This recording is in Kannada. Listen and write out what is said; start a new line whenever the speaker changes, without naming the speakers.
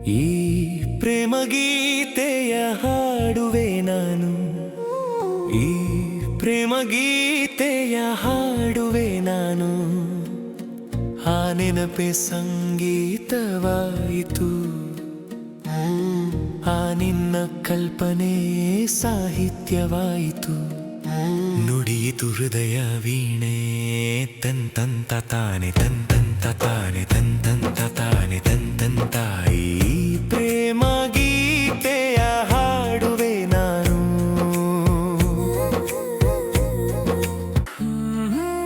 ಈ ಪ್ರೇಮ ಗೀತೆಯ ಹಾಡುವೆ ನಾನು, ಈ ಪ್ರೇಮ ಗೀತೆಯ ಹಾಡುವೆ ನಾನು. ಆ ನೆನಪೆ ಸಂಗೀತವಾಯಿತು, ಆ ನಿನ್ನ ಕಲ್ಪನೆ ಸಾಹಿತ್ಯವಾಯಿತು. ನುಡಿಯಿತು ಹೃದಯ ವೀಣೆ ತಂತಂತ ತಾನೆ ತಂತಂತ ತಾನೆ ತಂತಂತ ತಾನೆ ತಂತಂತಾಯಿ.